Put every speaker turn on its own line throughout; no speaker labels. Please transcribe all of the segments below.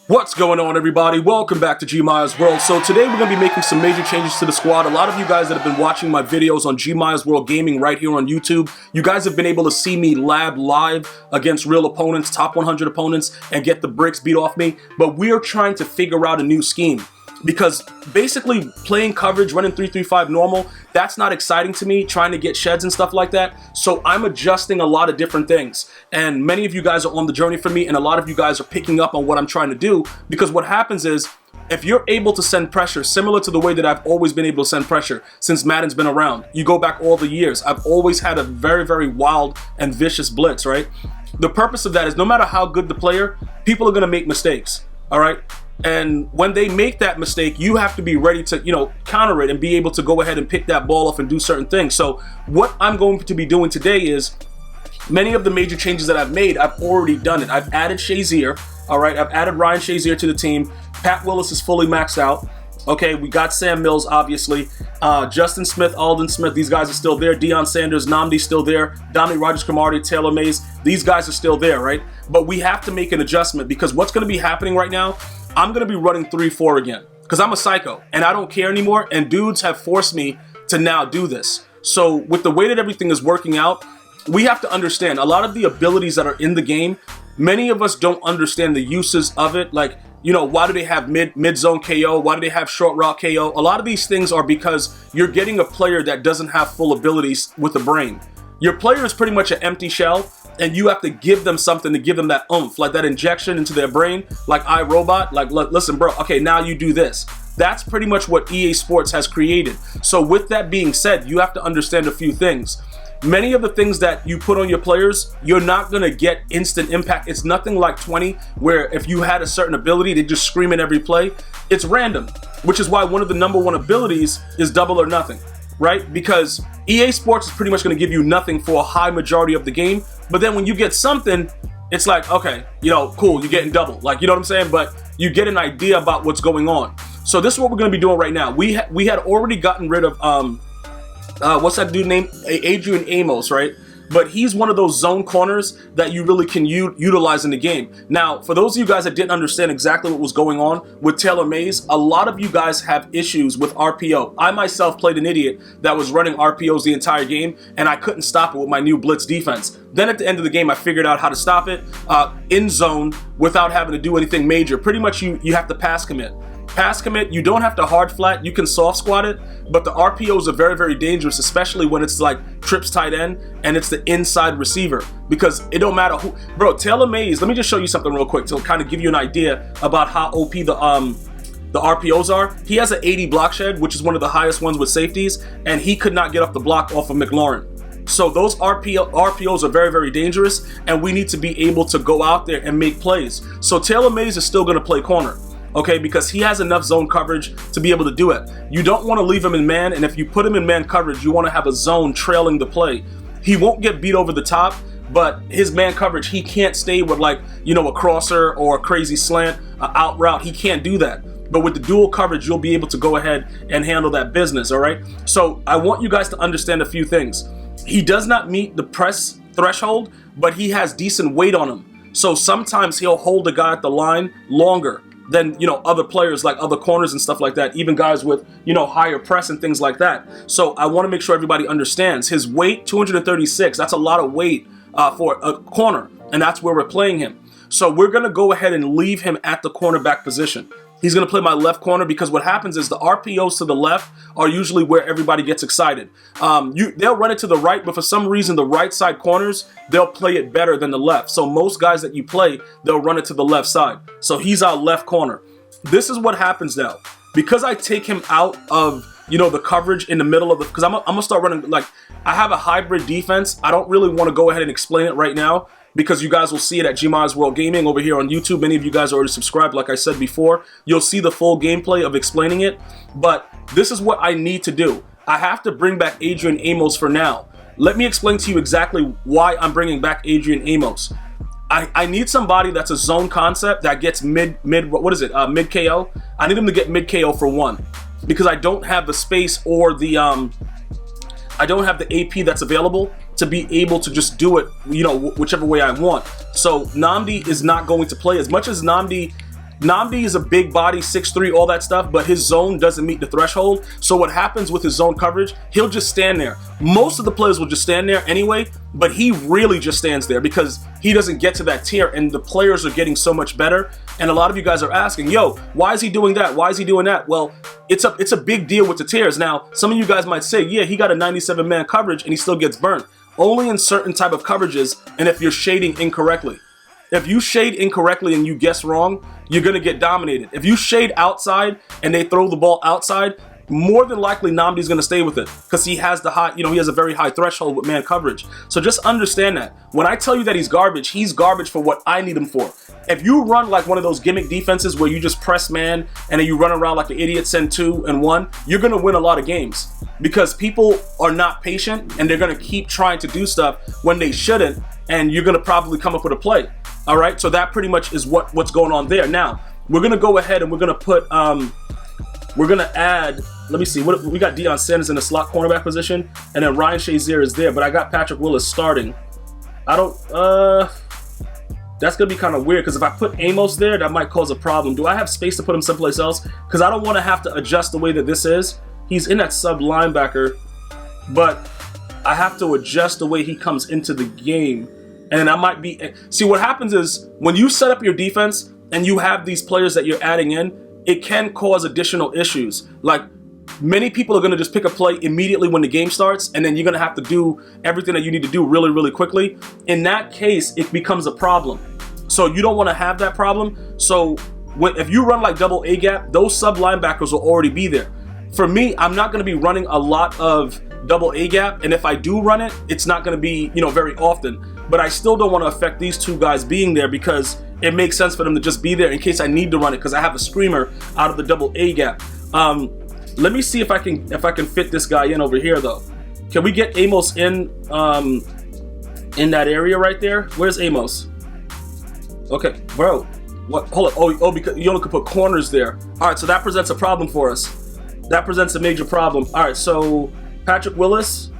What's going on, everybody? Welcome back to GmiasWorld. So today we're going to be making some major changes to the squad. A lot of you guys that have been watching my videos on GmiasWorld Gaming right here on YouTube, you guys have been able to see me lab live against real opponents, top 100 opponents, and get the bricks beat off me. But we are trying to figure out a new scheme. Because basically playing coverage, running 3-3-5 normal, that's not exciting to me, trying to get sheds and stuff like that. So I'm adjusting a lot of different things. And many of you guys are on the journey for me, and a lot of you guys are picking up on what I'm trying to do. Because what happens is, if you're able to send pressure, similar to the way that I've always been able to send pressure since Madden's been around, you go back all the years, I've always had a very, very wild and vicious blitz, right? The purpose of that is no matter how good the player, people are going to make mistakes, all right? And when they make that mistake, you have to be ready to, counter it and be able to go ahead and pick that ball off and do certain things. So what I'm going to be doing today is many of the major changes that I've made, I've already done it. I've added Shazier, all right? I've added Ryan Shazier to the team. Pat Willis is fully maxed out. Okay, we got Sam Mills, obviously. Justin Smith, Alden Smith, these guys are still there. Deion Sanders, Nnamdi still there. Dominic Rodgers-Cromartie, Taylor Mays, these guys are still there, right? But we have to make an adjustment because what's going to be happening right now, I'm going to be running 3-4 again because I'm a psycho and I don't care anymore, and dudes have forced me to now do this. So with the way that everything is working out, we have to understand a lot of the abilities that are in the game. Many of us don't understand the uses of it. Like, why do they have mid-zone KO? Why do they have short route KO? A lot of these things are because you're getting a player that doesn't have full abilities with the brain. Your player is pretty much an empty shell, and you have to give them something to give them that oomph, like that injection into their brain, like iRobot, like, listen, bro, okay, now you do this. That's pretty much what EA Sports has created. So with that being said, you have to understand a few things. Many of the things that you put on your players, you're not going to get instant impact. It's nothing like 20, where if you had a certain ability, they just scream in every play. It's random, which is why one of the #1 abilities is double or nothing, right? Because EA Sports is pretty much going to give you nothing for a high majority of the game. But then when you get something, it's like, okay, cool, you're getting double. Like, you know what I'm saying? But you get an idea about what's going on. So this is what we're going to be doing right now. We had already gotten rid of, what's that dude named? Adrian Amos, right? But he's one of those zone corners that you really can utilize in the game. Now, for those of you guys that didn't understand exactly what was going on with Taylor Mays, a lot of you guys have issues with RPO. I myself played an idiot that was running RPOs the entire game, and I couldn't stop it with my new blitz defense. Then at the end of the game, I figured out how to stop it in zone without having to do anything major. Pretty much you have to pass commit. Pass commit, you don't have to hard flat, you can soft squat it, but the RPOs are very, very dangerous, especially when it's like trips tight end and it's the inside receiver, because it don't matter who. Bro, Taylor Mays, let me just show you something real quick to kind of give you an idea about how OP the RPOs are. He has an 80 block shed, which is one of the highest ones with safeties, and he could not get off the block off of McLaurin. So those RPOs are very, very dangerous, and we need to be able to go out there and make plays. So Taylor Mays is still going to play corner. Okay, because he has enough zone coverage to be able to do it. You don't want to leave him in man, and if you put him in man coverage, you want to have a zone trailing the play. He won't get beat over the top, but his man coverage, he can't stay with a crosser or a crazy slant, out route. He can't do that. But with the dual coverage, you'll be able to go ahead and handle that business, all right? So I want you guys to understand a few things. He does not meet the press threshold, but he has decent weight on him. So sometimes he'll hold a guy at the line longer than other players, like other corners and stuff like that, even guys with higher press and things like that. So I want to make sure everybody understands his weight. 236, that's a lot of weight for a corner, and that's where we're playing him. So we're going to go ahead and leave him at the cornerback position. He's going to play my left corner, because what happens is the RPOs to the left are usually where everybody gets excited. They'll run it to the right, but for some reason the right side corners, they'll play it better than the left. So most guys that you play, they'll run it to the left side. So he's our left corner. This is what happens now. Because I take him out of the coverage in the middle of the, because I'm gonna start running, like, I have a hybrid defense. I don't really want to go ahead and explain it right now, because you guys will see it at GmiasWorld Gaming over here on YouTube. Many of you guys are already subscribed, like I said before. You'll see the full gameplay of explaining it. But this is what I need to do. I have to bring back Adrian Amos for now. Let me explain to you exactly why I'm bringing back Adrian Amos. I need somebody that's a zone concept that gets mid KO. I need him to get mid KO for one, because I don't have the space or the I don't have the AP that's available to be able to just do it, whichever way I want. So Nnamdi is not going to play. As much as Nnamdi Nnamdi is a big body, 6'3", all that stuff, but his zone doesn't meet the threshold. So what happens with his zone coverage, he'll just stand there. Most of the players will just stand there anyway, but he really just stands there because he doesn't get to that tier, and the players are getting so much better. And a lot of you guys are asking, yo, why is he doing that? Why is he doing that? Well, it's a big deal with the tiers. Now, some of you guys might say, yeah, he got a 97-man coverage and he still gets burnt. Only in certain type of coverages and if you're shading incorrectly. If you shade incorrectly and you guess wrong, you're going to get dominated. If you shade outside and they throw the ball outside, more than likely Nnamdi's going to stay with it because he has the high, he has a very high threshold with man coverage. So just understand that. When I tell you that he's garbage for what I need him for. If you run like one of those gimmick defenses where you just press man and then you run around like an idiot, send 2 and 1, you're going to win a lot of games because people are not patient and they're going to keep trying to do stuff when they shouldn't, and you're going to probably come up with a play. All right, so that pretty much is what's going on there. Now, we're going to go ahead and we're going to put, we're going to add, let me see, we got Deion Sanders in the slot cornerback position, and then Ryan Shazier is there, but I got Patrick Willis starting. I don't, that's going to be kind of weird because if I put Amos there, that might cause a problem. Do I have space to put him someplace else? Because I don't want to have to adjust the way that this is. He's in that sub linebacker, but I have to adjust the way he comes into the game. And I might be, see what happens is when you set up your defense and you have these players that you're adding in, it can cause additional issues. Like many people are going to just pick a play immediately when the game starts, and then you're going to have to do everything that you need to do really, really quickly. In that case, it becomes a problem. So you don't want to have that problem. So if you run like double A gap, those sub linebackers will already be there. For me, I'm not going to be running a lot of double A gap, and if I do run it, it's not going to be, very often. But I still don't want to affect these two guys being there because it makes sense for them to just be there in case I need to run it because I have a screamer out of the double A gap. Let me see if I can fit this guy in over here though. Can we get Amos in that area right there? Where's Amos? Okay, bro. What? Hold on. Oh, because you only could put corners there. All right, so that presents a problem for us. That presents a major problem. All right, so Patrick Willis,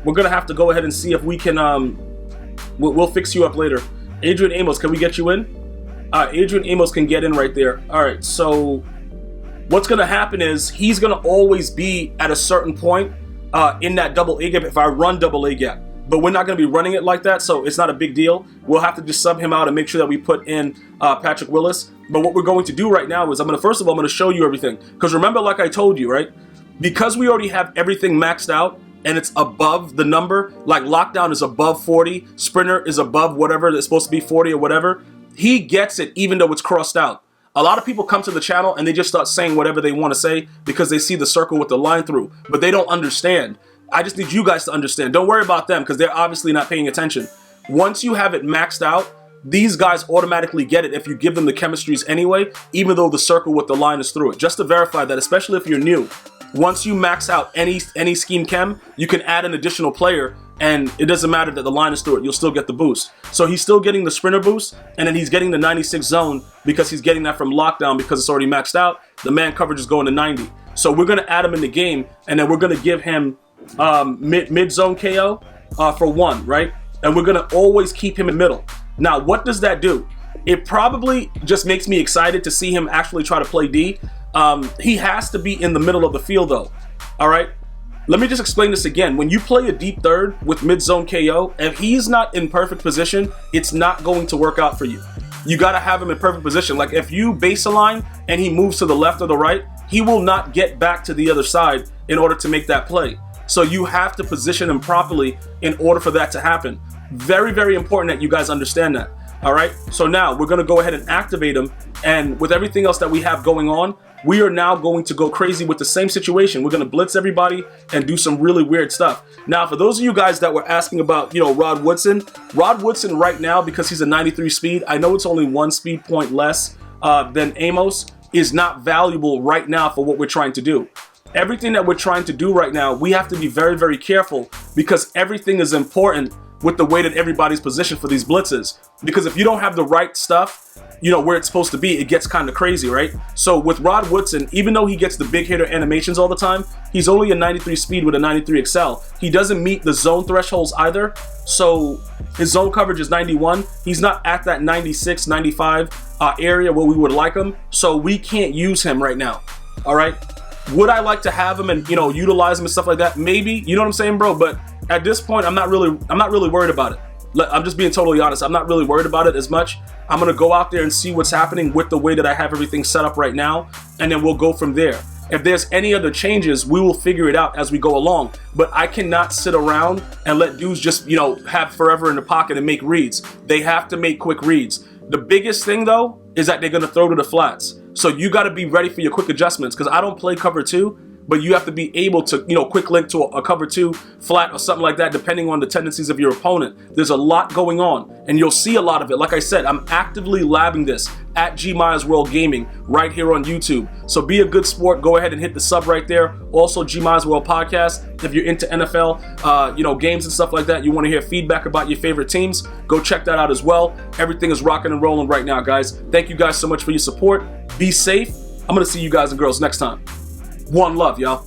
we're gonna have to go ahead and see if we can. We'll fix you up later. Adrian Amos, can we get you in? Adrian Amos can get in right there. All right, so what's gonna happen is he's gonna always be at a certain point in that double A gap if I run double A gap. But we're not gonna be running it like that, so it's not a big deal. We'll have to just sub him out and make sure that we put in Patrick Willis. But what we're going to do right now is first of all, I'm gonna show you everything. Because remember, like I told you, right? Because we already have everything maxed out, and it's above the number, like lockdown is above 40, sprinter is above whatever it's supposed to be, 40 or whatever, he gets it even though it's crossed out. A lot of people come to the channel and they just start saying whatever they want to say because they see the circle with the line through, but they don't understand. I just need you guys to understand. Don't worry about them because they're obviously not paying attention. Once you have it maxed out, these guys automatically get it if you give them the chemistries anyway, even though the circle with the line is through it. Just to verify that, especially if you're new. Once you max out any scheme chem, you can add an additional player, and it doesn't matter that the line is through it. You'll still get the boost. So he's still getting the sprinter boost, and then he's getting the 96 zone because he's getting that from lockdown because it's already maxed out. The man coverage is going to 90. So we're going to add him in the game, and then we're going to give him mid zone KO for 1, right? And we're going to always keep him in middle. Now, what does that do? It probably just makes me excited to see him actually try to play D. He has to be in the middle of the field though. All right. Let me just explain this again. When you play a deep third with mid-zone KO, if he's not in perfect position, it's not going to work out for you. You got to have him in perfect position. Like if you base a line and he moves to the left or the right, he will not get back to the other side in order to make that play. So you have to position him properly in order for that to happen. Very, very important that you guys understand that. All right. So now we're going to go ahead and activate him. And with everything else that we have going on, we are now going to go crazy with the same situation. We're going to blitz everybody and do some really weird stuff. Now, for those of you guys that were asking about, Rod Woodson right now, because he's a 93 speed, I know it's only 1 speed point less than Amos, is not valuable right now for what we're trying to do. Everything that we're trying to do right now, we have to be very, very careful because everything is important with the way that everybody's positioned for these blitzes. Because if you don't have the right stuff, you know, where it's supposed to be, it gets kind of crazy, right? So with Rod Woodson, even though he gets the big hitter animations all the time, he's only a 93 speed with a 93 excel. He doesn't meet the zone thresholds either. So his zone coverage is 91. He's not at that 96, 95 area where we would like him. So we can't use him right now. All right. Would I like to have him and, you know, utilize him and stuff like that? Maybe, you know what I'm saying, bro? But at this point, I'm not really worried about it. I'm just being totally honest. I'm not really worried about it as much. I'm going to go out there and see what's happening with the way that I have everything set up right now. And then we'll go from there. If there's any other changes, we will figure it out as we go along. But I cannot sit around and let dudes just, you know, have forever in the pocket and make reads. They have to make quick reads. The biggest thing, though, is that they're going to throw to the flats. So you got to be ready for your quick adjustments, because I don't play cover 2, but you have to be able to, you know, quick link to a cover 2 flat or something like that, depending on the tendencies of your opponent. There's a lot going on, and you'll see a lot of it. Like I said, I'm actively labbing this at GmiasWorld Gaming right here on YouTube. So be a good sport. Go ahead and hit the sub right there. Also, GmiasWorld Podcast. If you're into NFL, you know, games and stuff like that, you want to hear feedback about your favorite teams, go check that out as well. Everything is rocking and rolling right now, guys. Thank you guys so much for your support. Be safe. I'm going to see you guys and girls next time. One love, y'all.